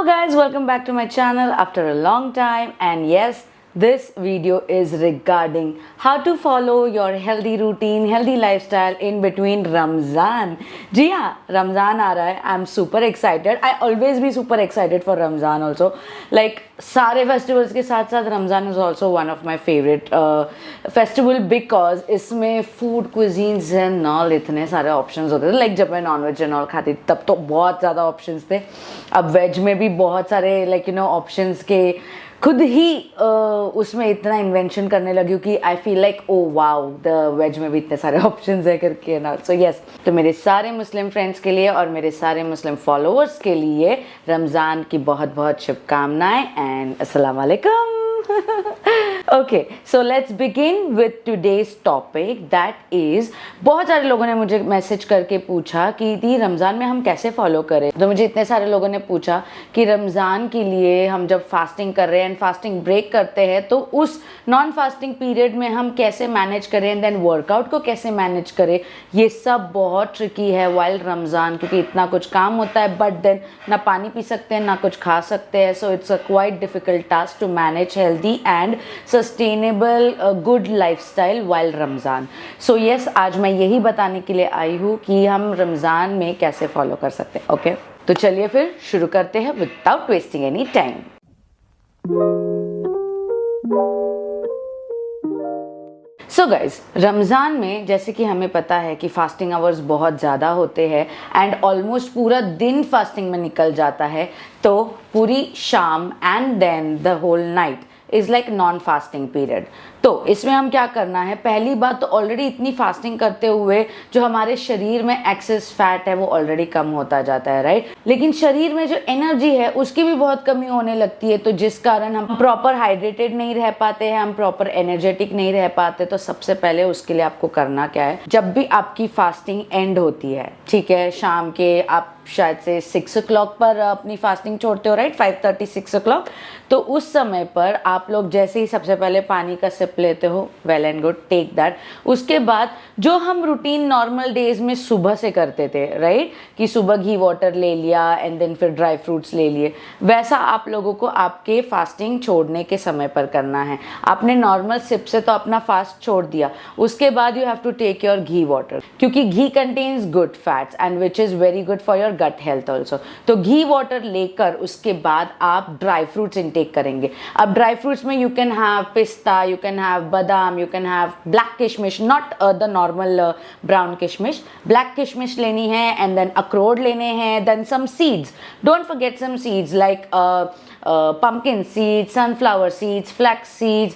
guys, welcome back to my channel after a long time, and yes, this video is regarding how to follow your healthy routine, healthy lifestyle in between Ramzan. जी हाँ, Ramzan आ रहा है. I'm super excited. I always be super excited for Ramzan also. Like सारे festivals के साथ साथ Ramzan is also one of my favorite festival because इसमें food cuisines and all इतने सारे options होते थे. Like जब मैं non-veg and all खाती तब तो बहुत ज़्यादा options थे. अब veg में भी बहुत सारे like you know options के खुद ही उसमें इतना इन्वेंशन करने लगी हूँ कि I feel like oh wow the ways में भी इतने सारे ऑप्शंस है करके ना. सो यस, तो मेरे सारे मुस्लिम फ्रेंड्स के लिए और मेरे सारे मुस्लिम फॉलोअर्स के लिए रमज़ान की बहुत बहुत शुभकामनाएं एंड अस्सलाम वालेकुम. Okay, so let's begin with today's topic that is बहुत सारे लोगों ने मुझे मैसेज करके पूछा कि दी रमज़ान में हम कैसे फॉलो करें. तो मुझे इतने सारे लोगों ने पूछा कि रमज़ान के लिए हम जब फास्टिंग कर रहे हैं एंड फास्टिंग ब्रेक करते हैं तो उस नॉन फास्टिंग पीरियड में हम कैसे मैनेज करें एंड देन वर्कआउट को कैसे मैनेज करें. ये सब बहुत ट्रिकी है वाइल रमज़ान क्योंकि इतना कुछ काम होता है बट देन ना पानी पी सकते हैं ना कुछ खा सकते हैं. So it's a quite difficult task to manage healthy and sustainable good lifestyle while Ramzan. So yes, आज मैं यही बताने के लिए आई हूँ कि हम रमज़ान में कैसे फॉलो कर सकते हैं. ओके, तो चलिए फिर शुरू करते हैं without wasting any time. So guys, Ramzan में जैसे कि हमें पता है कि फास्टिंग आवर्स बहुत ज़्यादा होते हैं एंड ऑलमोस्ट पूरा दिन फास्टिंग में निकल जाता है. तो पूरी शाम and then the whole night is like non fasting period. तो इसमें हम क्या करना है, पहली बात तो ऑलरेडी इतनी फास्टिंग करते हुए जो हमारे शरीर में एक्सेस फैट है वो ऑलरेडी कम होता जाता है, राइट. लेकिन शरीर में जो एनर्जी है उसकी भी बहुत कमी होने लगती है, तो जिस कारण हम प्रॉपर हाइड्रेटेड नहीं रह पाते हैं, हम प्रॉपर एनर्जेटिक नहीं रह पाते. तो सबसे पहले उसके लिए आपको करना क्या है, जब भी आपकी फास्टिंग एंड होती है, ठीक है, शाम के आप शायद से 6 o'clock पर अपनी फास्टिंग छोड़ते हो, राइट, 5:30 6 o'clock. तो उस समय पर आप लोग जैसे ही सबसे पहले पानी का सिप लेते हो, well and good, take that. उसके बाद जो हम रूटीन नॉर्मल डेज में सुबह से करते थे, राइट, कि सुबह घी वाटर ले लिया एंड देन फिर ड्राई फ्रूट्स ले लिए, वैसा आप लोगों को आपके फास्टिंग छोड़ने के समय पर करना है. आपने नॉर्मल सिप से तो अपना फास्ट छोड़ दिया, उसके बाद you have to take your ghee water क्योंकि ghee contains good fats and which is very good for your gut health also. तो घी वाटर लेकर उसके बाद आप ड्राई फ्रूट्स इंटेक करेंगे. अब ड्राई फ्रूट्स में you can have pista, you can have badam, you can have black kishmish, not the normal brown kishmish. Black किशमिश लेनी है एंड देन अखरोट लेने हैं, then some seeds. Don't forget some seeds like pumpkin seeds, sunflower seeds, flax seeds,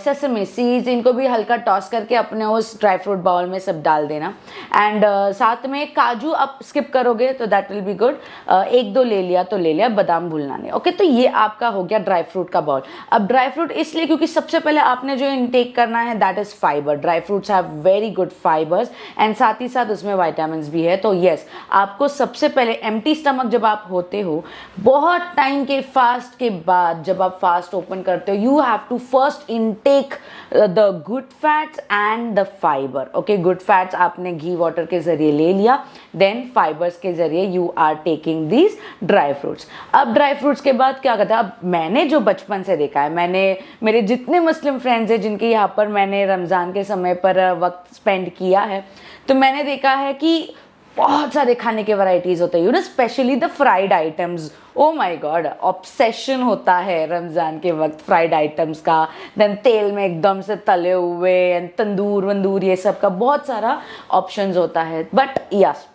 sesame seeds. इनको भी हल्का toss करके अपने उस ड्राई फ्रूट बाउल में सब डाल देना. एंड साथ में काजू आप स्किप करोगे तो दैट विल बी गुड. एक दो ले लिया तो ले लिया, बादाम भूलना नहीं. ओके, तो ये आपका हो गया ड्राई फ्रूट का बाउल. अब ड्राई फ्रूट इसलिए क्योंकि सबसे पहले आपने जो इनटेक करना है that is fibre. Dry fruits have very good fibres and साथ ही साथ उसमें वाइटामिन भी है. तो यस, आपको सबसे पहले एम्प्टी स्टमक जब आप होते हो, बहुत टाइम के फास्ट के बाद जब आप फास्ट ओपन करते हो, you have to first intake the good fats and the fibre. Okay, good fats आपने घी वाटर के जरिए ले लिया, देन फाइबर्स के जरिए you are taking these dry fruits. अब ड्राई फ्रूट्स के बाद क्या करता है, अब मैंने जो बचपन से देखा है, मैंने मेरे जितने मुस्लिम फ्रेंड्स हैं जिनके यहाँ पर मैंने रमज़ान के समय पर वक्त स्पेंड किया है, तो मैंने देखा है कि बहुत सारे खाने के वैरायटीज होते हैं, you know, specially the fried items. Oh my God, obsession होता है रमज़ान के वक्त फ्राइड आइटम्स का. देन तेल में एकदम से तले हुए एंड तंदूर वंदूर, ये सब का बहुत सारा ऑप्शंस होता है. बट यस,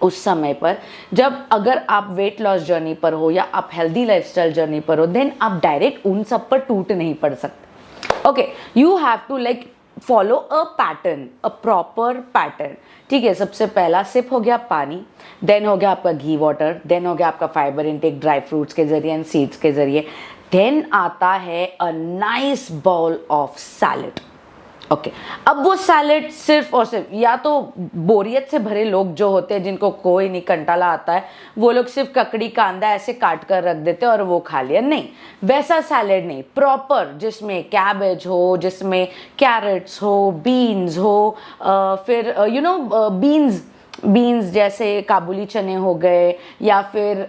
उस समय पर जब अगर आप वेट लॉस जर्नी पर हो या आप हेल्दी लाइफस्टाइल जर्नी पर हो, देन आप डायरेक्ट उन सब पर टूट नहीं पड़ सकते. Okay, you have to like follow a pattern, a proper pattern. ठीक है, सबसे पहला सिप हो गया पानी, देन हो गया आपका घी वाटर, देन हो गया आपका फाइबर इनटेक ड्राई फ्रूट्स के जरिए एंड सीड्स के जरिए, देन आता है a nice bowl of salad. Okay, अब वो सैलेड सिर्फ और सिर्फ या तो बोरियत से भरे लोग जो होते हैं जिनको कोई नहीं, कंटाला आता है, वो लोग सिर्फ ककड़ी कांदा ऐसे काट कर रख देते हैं और वो खा लिया. नहीं, वैसा सैलेड नहीं, प्रॉपर जिसमें कैबेज हो, जिसमें कैरेट्स हो, बीन्स हो, फिर यू नो बीन्स बीन्स जैसे काबुली चने हो गए, या फिर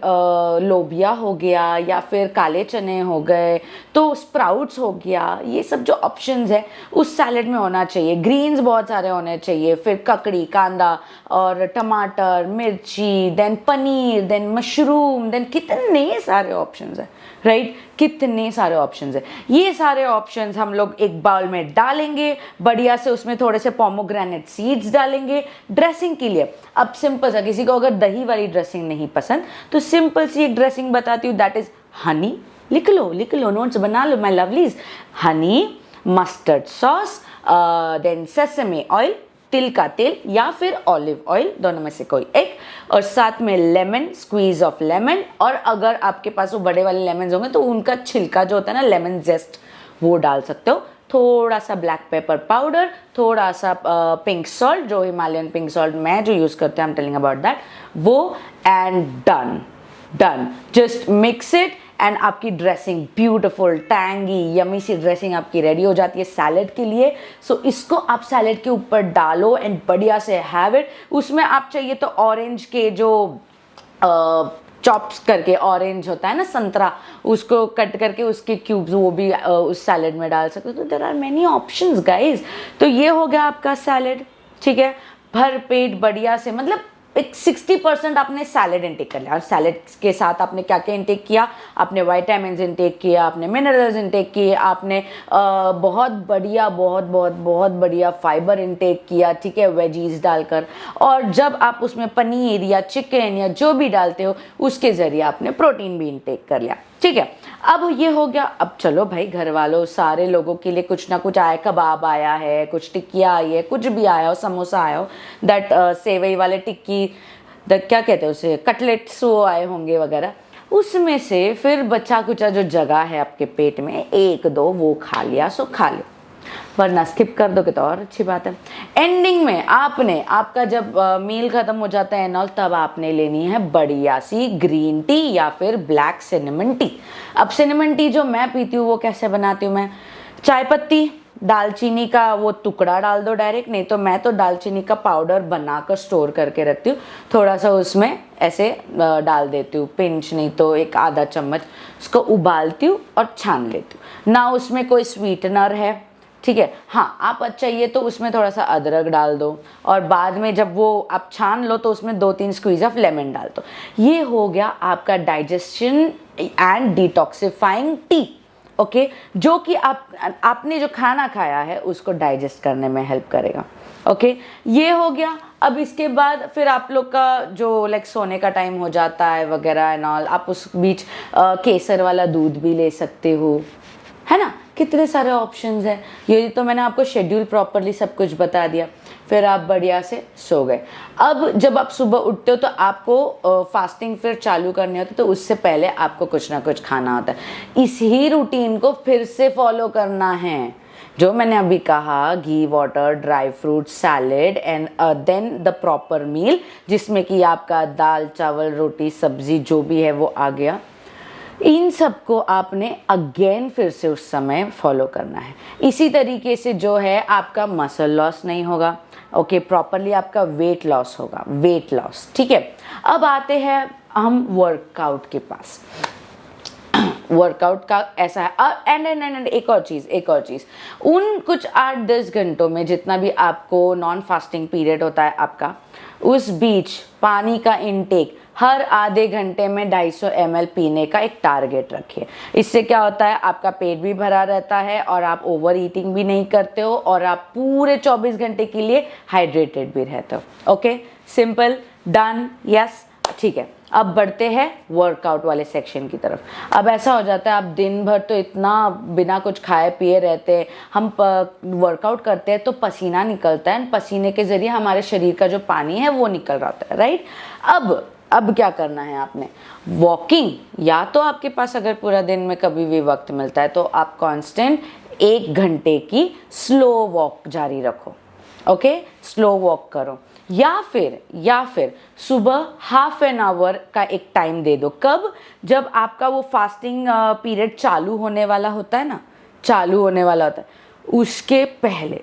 लोबिया हो गया, या फिर काले चने हो गए, तो स्प्राउट्स हो गया, ये सब जो ऑप्शंस है उस सैलेड में होना चाहिए। ग्रीन्स बहुत सारे होने चाहिए, फिर ककड़ी, कांदा और टमाटर, मिर्ची, then paneer, then mushroom, then कितने सारे ऑप्शंस हैं, राइट? कितने सारे ऑप्शंस है। ये सारे ऑप्शंस हम लोग एक बाउल में डालेंगे, बढ़िया से उसमें थोड़े से पोमोग्रेनेट सीड्स डालेंगे ड्रेसिंग के लिए। अब सिंपल सा, किसी को अगर दही वाली ड्रेसिंग नहीं पसंद तो सिंपल सी एक ड्रेसिंग बताती हूँ, दैट इज हनी। लिख लो, नोट्स बना लो my lovelies. Honey, mustard sauce, then sesame oil, तिल का तेल या फिर ऑलिव ऑयल, दोनों में से कोई एक, और साथ में लेमन, स्क्वीज ऑफ लेमन, और अगर आपके पास वो बड़े वाले लेमन होंगे तो उनका छिलका जो होता है ना, लेमन जेस्ट, वो डाल सकते हो। थोड़ा सा ब्लैक पेपर पाउडर, थोड़ा सा पिंक सॉल्ट, जो हिमालयन पिंक सॉल्ट मैं जो यूज़ करते हैं, I am telling about that, वो, and done. Just mix it and आपकी ड्रेसिंग ब्यूटीफुल, टैंगी, यमी सी ड्रेसिंग आपकी रेडी हो जाती है सैलेड के लिए। सो इसको आप सैलेड के ऊपर डालो एंड बढ़िया से हैव इट। उसमें आप चाहिए तो ऑरेंज के जो चॉप्स करके, ऑरेंज होता है ना संतरा, उसको कट करके उसके क्यूब्स वो भी उस सैलेड में डाल सकते हो। तो there are many options guys. तो ये हो गया आपका सैलेड, ठीक है, भर पेट बढ़िया से, मतलब एक 60% आपने सैलेड इंटेक कर लिया। और सैलेड के साथ आपने क्या क्या इंटेक किया? आपने वाइटामिन इंटेक किया, आपने मिनरल्स इंटेक किए, आपने बहुत बढ़िया फाइबर इंटेक किया, ठीक है, वेजीज डालकर। और जब आप उसमें पनीर या चिकन या जो भी डालते हो उसके ज़रिए आपने प्रोटीन भी इंटेक कर लिया, ठीक है। अब ये हो गया। अब चलो भाई, घर वालों सारे लोगों के लिए कुछ ना कुछ आया, कबाब आया है, कुछ टिक्किया आई है, कुछ भी आया हो, समोसा आया हो, दैट सेवई वाले टिक्की, क्या कहते हैं उसे, कटलेट्स वो आए होंगे वगैरह। उसमें से फिर बचा कुचा जो जगह है आपके पेट में, एक दो वो खा लिया सो खा लो, वरना स्किप कर दोगे तो और अच्छी बात है। एंडिंग में आपका जब मील खत्म हो जाता है नॉल, तब आपने लेनी है बढ़िया सी ग्रीन टी या फिर ब्लैक सिनेमन टी। अब सिनेमन टी जो मैं पीती हूँ वो कैसे बनाती हूँ मैं? चाय पत्ती, दालचीनी का वो टुकड़ा डाल दो डायरेक्ट, नहीं तो मैं तो दालचीनी का पाउडर बनाकर स्टोर करके रखती हूँ, थोड़ा सा उसमें ऐसे डाल देती हूँ, पिंच नहीं तो एक आधा चम्मच, उसको उबालती हूँ और छान लेती हूँ ना। उसमें कोई स्वीटनर है, ठीक है। हाँ, आप चाहिए तो उसमें थोड़ा सा अदरक डाल दो, और बाद में जब वो आप छान लो तो उसमें 2-3 स्क्वीज ऑफ लेमन डाल दो। ये हो गया आपका digestion and detoxifying T, okay, जो कि आपने जो खाना खाया है उसको डाइजेस्ट करने में हेल्प करेगा, ओके। ये हो गया। अब इसके बाद फिर आप लोग का जो लाइक सोने का टाइम हो जाता है वगैरह एंड ऑल, आप उस बीच केसर वाला दूध भी ले सकते हो, है ना। कितने सारे ऑप्शंस हैं। ये तो मैंने आपको शेड्यूल प्रॉपरली सब कुछ बता दिया। फिर आप बढ़िया से सो गए। अब जब आप सुबह उठते हो तो आपको फास्टिंग फिर चालू करनी होती है, तो उससे पहले आपको कुछ ना कुछ खाना होता है। इस ही रूटीन को फिर से फॉलो करना है जो मैंने अभी कहा, ghee, water, dry fruit, salad and then the proper meal, जिसमें कि आपका दाल, चावल, रोटी, सब्जी जो भी है वो आ गया। इन सबको आपने अगेन फिर से उस समय फॉलो करना है। इसी तरीके से जो है आपका मसल लॉस नहीं होगा, ओके, प्रॉपरली आपका वेट लॉस होगा, वेट लॉस, ठीक है। अब आते हैं हम वर्कआउट के पास। वर्कआउट का ऐसा है, एंड एक और चीज़, उन कुछ 8-10 घंटों में जितना भी आपको नॉन फास्टिंग पीरियड होता है आपका, उस बीच पानी का इनटेक हर आधे घंटे में 250 ml पीने का एक टारगेट रखिए। इससे क्या होता है, आपका पेट भी भरा रहता है और आप ओवर ईटिंग भी नहीं करते हो और आप पूरे 24 घंटे के लिए हाइड्रेटेड भी रहते हो। ओके, सिंपल, डन, यस, ठीक है। अब बढ़ते हैं वर्कआउट वाले सेक्शन की तरफ। अब ऐसा हो जाता है आप दिन भर तो इतना बिना कुछ खाए पिए रहते हैं, हम वर्कआउट करते हैं तो पसीना निकलता है, पसीने के ज़रिए हमारे शरीर का जो पानी है वो निकल रहा है, राइट। अब क्या करना है आपने? वॉकिंग, या तो आपके पास अगर पूरा दिन में कभी भी वक्त मिलता है तो आप कांस्टेंट 1 घंटे की स्लो वॉक जारी रखो, ओके, स्लो वॉक करो, या फिर सुबह ½ एन आवर का एक टाइम दे दो। कब? जब आपका वो फास्टिंग पीरियड चालू होने वाला होता है, उसके पहले,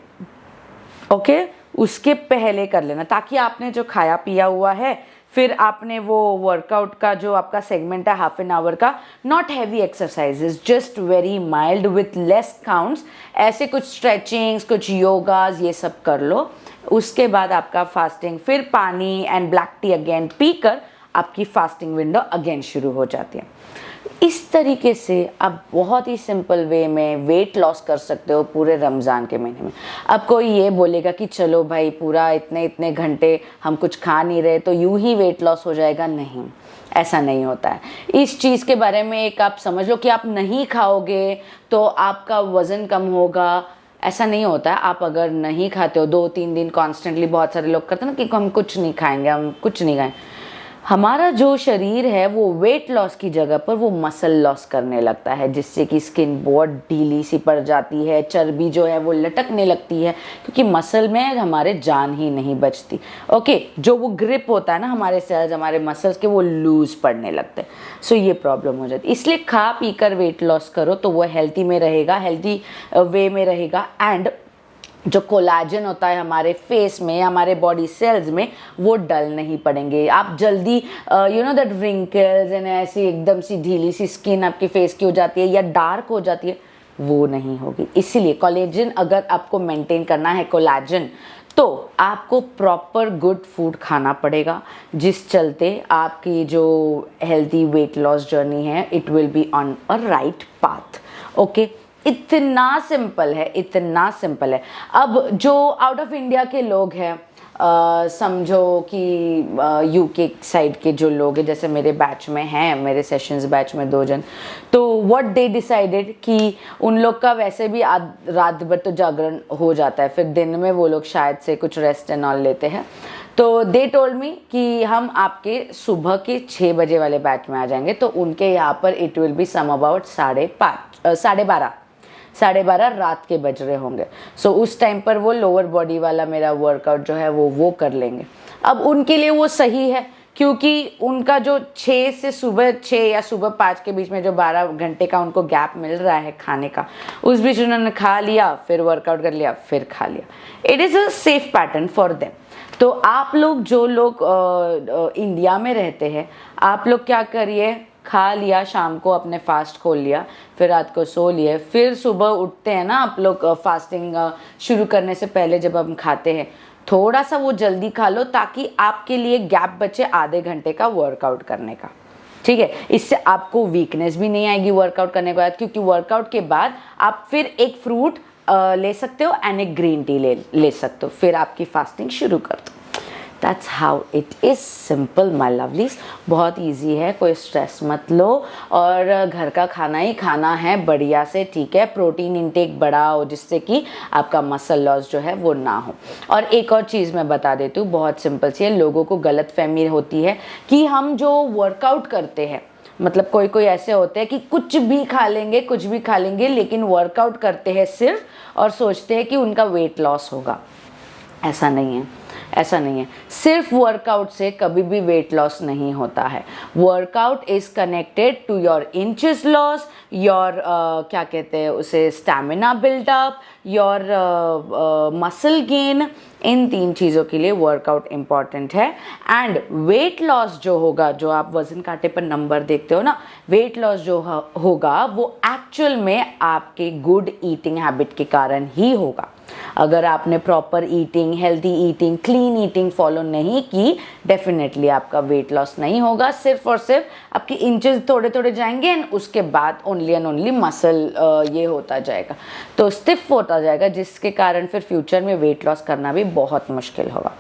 ओके, उसके पहले कर लेना, ताकि आपने जो खाया पिया हुआ है, फिर आपने वो वर्कआउट का जो आपका सेगमेंट है हाफ एन आवर का, not heavy exercises, just very mild with less counts, ऐसे कुछ स्ट्रेचिंग्स, कुछ योगाज, ये सब कर लो। उसके बाद आपका फास्टिंग, फिर पानी एंड ब्लैक टी अगेन पीकर आपकी फास्टिंग विंडो अगेन शुरू हो जाती है। इस तरीके से आप बहुत ही सिंपल वे में वेट लॉस कर सकते हो पूरे रमज़ान के महीने में। अब कोई ये बोलेगा कि चलो भाई पूरा इतने इतने घंटे हम कुछ खा नहीं रहे तो यूं ही वेट लॉस हो जाएगा, नहीं, ऐसा नहीं होता है। इस चीज़ के बारे में एक आप समझ लो कि आप नहीं खाओगे तो आपका वज़न कम होगा, ऐसा नहीं होता है। आप अगर नहीं खाते हो 2-3 दिन कॉन्स्टेंटली, बहुत सारे लोग करते हैं ना कि हम कुछ नहीं खाएंगे, हम कुछ नहीं खाएंगे, हमारा जो शरीर है वो वेट लॉस की जगह पर वो मसल लॉस करने लगता है, जिससे कि स्किन बहुत ढीली सी पड़ जाती है, चर्बी जो है वो लटकने लगती है, क्योंकि मसल में हमारे जान ही नहीं बचती। ओके, जो वो ग्रिप होता है ना हमारे सेल्स, हमारे मसल्स के, वो लूज पड़ने लगते हैं। सो ये प्रॉब्लम हो जाती है। इसलिए खा पी कर वेट लॉस करो तो वो हेल्थी में रहेगा, हेल्थी वे में रहेगा, एंड जो कोलाजन होता है हमारे फेस में, हमारे बॉडी सेल्स में, वो डल नहीं पड़ेंगे। आप जल्दी you know that wrinkles and ऐसी एकदम सी ढीली सी स्किन आपके फेस की हो जाती है या डार्क हो जाती है, वो नहीं होगी। इसीलिए कोलेजन अगर आपको मेंटेन करना है, कोलाजन, तो आपको प्रॉपर गुड फूड खाना पड़ेगा, जिस चलते आपकी जो हेल्थी वेट लॉस जर्नी है, it will be on a right path. Okay, इतना सिंपल है, इतना सिंपल है। अब जो आउट ऑफ इंडिया के लोग हैं, समझो कि यूके साइड के जो लोग हैं, जैसे मेरे बैच में हैं, मेरे सेशंस बैच में 2 जन, तो व्हाट दे डिसाइडेड कि उन लोग का वैसे भी रात भर तो जागरण हो जाता है, फिर दिन में वो लोग शायद से कुछ रेस्ट एंड ऑल लेते हैं। तो दे टोल्ड मी कि हम आपके सुबह के 6 बजे वाले बैच में आ जाएंगे, तो उनके यहाँ पर it will be some about 12:30 रात के बज रहे होंगे। सो उस टाइम पर वो लोअर बॉडी वाला मेरा वर्कआउट जो है वो कर लेंगे। अब उनके लिए वो सही है, क्योंकि उनका जो 6 से सुबह 6 या सुबह 5 के बीच में जो 12 घंटे का उनको गैप मिल रहा है खाने का, उस बीच उन्होंने खा लिया, फिर वर्कआउट कर लिया, फिर खा लिया। It is a safe pattern for them. तो आप लोग जो लोग इंडिया में रहते हैं, आप लोग क्या करिए, खा लिया, शाम को अपने फास्ट खोल लिया, फिर रात को सो लिए, फिर सुबह उठते हैं ना आप लोग, फास्टिंग शुरू करने से पहले जब हम खाते हैं, थोड़ा सा वो जल्दी खा लो, ताकि आपके लिए गैप बचे आधे घंटे का वर्कआउट करने का। ठीक है, इससे आपको वीकनेस भी नहीं आएगी वर्कआउट करने के बाद, क्योंकि वर्कआउट के बाद आप फिर एक फ्रूट ले सकते हो एंड एक ग्रीन टी ले सकते हो, फिर आपकी फास्टिंग शुरू कर दो। That's how it is simple my lovelies. बहुत इजी है, कोई स्ट्रेस मत लो, और घर का खाना ही खाना है बढ़िया से, ठीक है। प्रोटीन इंटेक बढ़ाओ, जिससे कि आपका मसल लॉस जो है वो ना हो। और एक और चीज़ मैं बता देती हूँ, बहुत सिंपल सी है, लोगों को गलत फहमी होती है कि हम जो वर्कआउट करते हैं, मतलब कोई ऐसे होते हैं कि कुछ भी खा लेंगे लेकिन वर्कआउट करते हैं सिर्फ, और सोचते हैं कि उनका वेट लॉस होगा। ऐसा नहीं है। सिर्फ वर्कआउट से कभी भी वेट लॉस नहीं होता है। Workout is connected to your inches loss, your क्या कहते हैं उसे, stamina buildup, your muscle gain. इन 3 चीज़ों के लिए वर्कआउट इम्पॉर्टेंट है। एंड वेट लॉस जो होगा, जो आप वजन कांटे पर नंबर देखते हो ना, वेट लॉस जो होगा वो एक्चुअल में आपके गुड ईटिंग हैबिट के कारण ही होगा। अगर आपने proper eating, healthy eating, clean eating follow नहीं की, डेफिनेटली आपका वेट लॉस नहीं होगा। सिर्फ और सिर्फ आपके इंचेस थोड़े जाएंगे, एंड उसके बाद ओनली एंड ओनली मसल ये होता जाएगा, तो स्टिफ होता जाएगा, जिसके कारण फिर फ्यूचर में वेट लॉस करना भी बहुत मुश्किल होगा।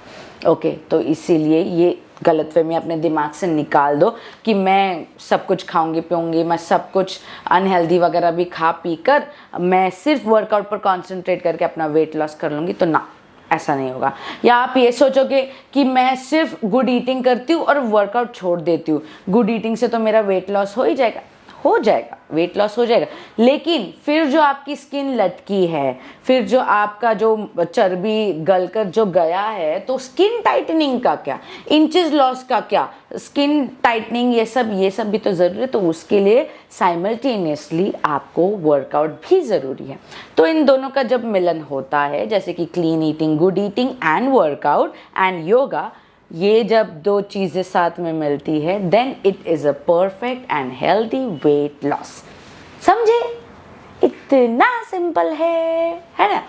ओके, तो इसीलिए ये गलतफहमी अपने दिमाग से निकाल दो कि मैं सब कुछ खाऊंगी पीऊंगी, मैं सब कुछ अनहेल्दी वगैरह भी खा पी कर मैं सिर्फ वर्कआउट पर कंसंट्रेट करके अपना वेट लॉस कर लूँगी, तो ना, ऐसा नहीं होगा। या आप ये सोचोगे कि मैं सिर्फ गुड ईटिंग करती हूँ और वर्कआउट छोड़ देती हूँ, गुड ईटिंग से तो मेरा वेट लॉस हो ही जाएगा। हो जाएगा, वेट लॉस हो जाएगा, लेकिन फिर जो आपकी स्किन लटकी है, फिर जो आपका जो चर्बी गलकर जो गया है, तो स्किन टाइटनिंग का क्या, इंचेस लॉस का क्या, स्किन टाइटनिंग ये सब भी तो ज़रूरी है। तो उसके लिए साइमल्टेनियसली आपको वर्कआउट भी ज़रूरी है। तो इन दोनों का जब मिलन होता है, जैसे कि clean eating, good eating and workout and yoga, ये जब दो चीज़ें साथ में मिलती है, then it is a perfect and healthy weight loss. समझे? इतना सिंपल है ना?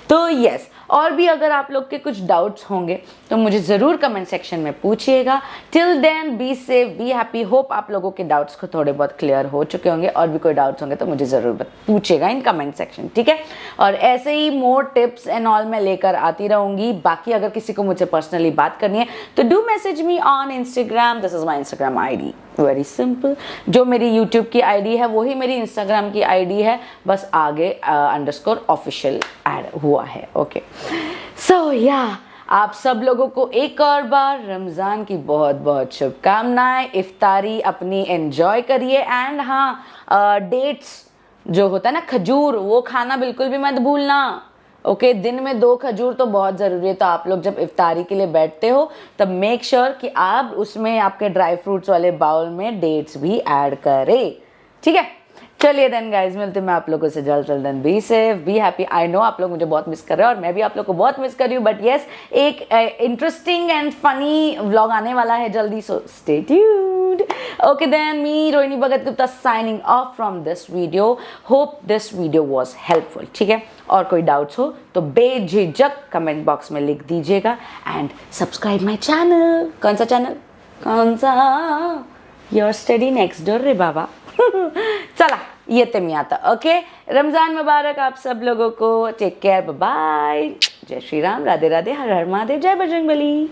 तो यस, और भी अगर आप लोग के कुछ डाउट्स होंगे तो मुझे ज़रूर कमेंट सेक्शन में पूछिएगा। Till then be safe, be happy. Hope आप लोगों के डाउट्स को थोड़े बहुत क्लियर हो चुके होंगे, और भी कोई डाउट्स होंगे तो मुझे ज़रूर पूछिएगा इन कमेंट सेक्शन, ठीक है? और ऐसे ही मोर टिप्स एंड ऑल मैं लेकर आती रहूँगी। बाकी अगर किसी को मुझसे पर्सनली बात करनी है तो do message me on Instagram. This is my Instagram ID, very simple. जो मेरी यूट्यूब की ID है वही मेरी इंस्टाग्राम की ID है, बस आगे _official ऐड हुआ है। ओके, सो या आप सब लोगों को एक और बार रमज़ान की बहुत बहुत शुभकामनाएं। इफ्तारी अपनी एंजॉय करिए, एंड हाँ, डेट्स जो होता है ना, खजूर, वो खाना बिल्कुल भी मत भूलना। ओके, दिन में 2 खजूर तो बहुत ज़रूरी है। तो आप लोग जब इफ्तारी के लिए बैठते हो तब मेक श्योर कि आप उसमें आपके ड्राई फ्रूट्स वाले बाउल में डेट्स भी ऐड करें, ठीक है? चलिए देन गाइज, मिलते हैं मैं आप लोगों से जल्द। Then be safe, be happy. I know आप लोग मुझे बहुत मिस कर रहे हो और मैं भी आप लोग को बहुत मिस कर रही हूँ, बट येस, एक इंटरेस्टिंग एंड फनी व्लॉग आने वाला है जल्दी, so stay tuned. Okay then, me Rohini Bhagat Gupta signing off from this video. Hope this video was helpful, ठीक है? और कोई डाउट्स हो तो बेझिझक कमेंट बॉक्स में लिख दीजिएगा, एंड सब्सक्राइब माई चैनल। कौन सा चैनल? कौन सा? योर स्टडी नेक्स्ट डोर रे बाबा। चला, ये तमी आता। ओके, रमजान मुबारक आप सब लोगों को। Take care, bye bye. जय श्री राम, राधे राधे, हर हर महादेव, जय बजरंगबली।